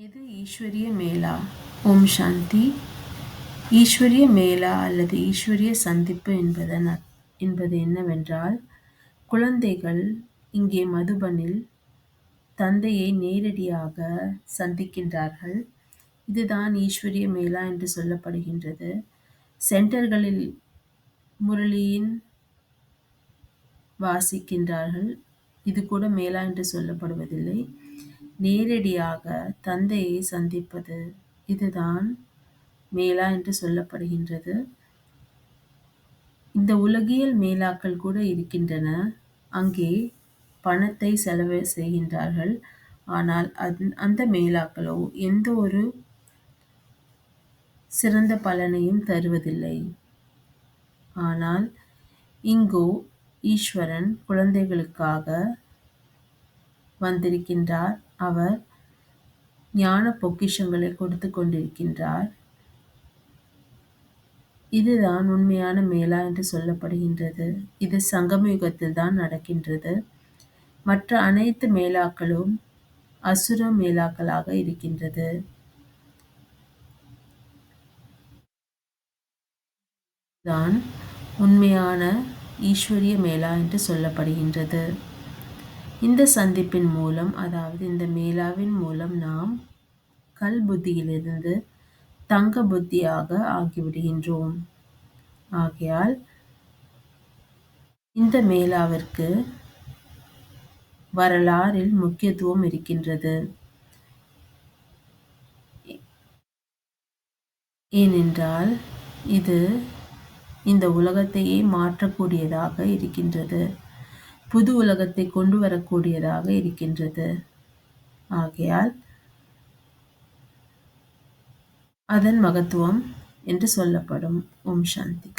எது ஈஸ்வரிய மேளா? ஓம் சாந்தி. ஈஸ்வரிய மேளா அல்லது ஈஸ்வரிய சந்திப்பு என்பது என்னவென்றால், குழந்தைகள் இங்கே மதுபனில் தந்தையை நேரடியாக சந்திக்கின்றார்கள். இதுதான் ஈஸ்வரிய மேளா என்று சொல்லப்படுகின்றது. சென்டர்களில் முரளியின் வாசிக்கின்றார்கள். இது கூட மேளா என்று சொல்லப்படுவதில்லை. நேரடியாக தந்தையை சந்திப்பது, இதுதான் மேளா என்று சொல்லப்படுகின்றது. இந்த உலகியல் மேளாக்கள் கூட இருக்கின்றன. அங்கே பணத்தை செலவு செய்கின்றார்கள். ஆனால் அந்த மேளாக்களோ எந்த ஒரு சிறந்த பலனையும் தருவதில்லை. ஆனால் இங்கோ ஈஸ்வரன் குழந்தைகளுக்காக வந்திருக்கின்றார். அவர் ஞான பொக்கிஷங்களை கொடுத்து கொண்டிருக்கின்றார். இதுதான் உண்மையான மேளா என்று சொல்லப்படுகின்றது. இது சங்கம யுகத்தில் தான் நடக்கின்றது. மற்ற அனைத்து மேளாக்களும் அசுர மேளாக்களாக இருக்கின்றது. தான் உண்மையான ஈஸ்வரிய மேளா என்று சொல்லப்படுகின்றது. இந்த சந்திப்பின் மூலம், அதாவது இந்த மேளாவின் மூலம் நாம் கல் புத்தியிலிருந்து தங்க புத்தியாக ஆகிவிடுகின்றோம். ஆகையால் இந்த மேளாவிற்கு வரலாறில் முக்கியத்துவம் இருக்கின்றது. ஏனென்றால் இது இந்த உலகத்தையே மாற்றக்கூடியதாக இருக்கின்றது. புது உலகத்தை கொண்டு வரக்கூடியதாக இருக்கின்றது. ஆகையால் அதன் மகத்துவம் என்று சொல்லப்படும். ஓம் சாந்தி.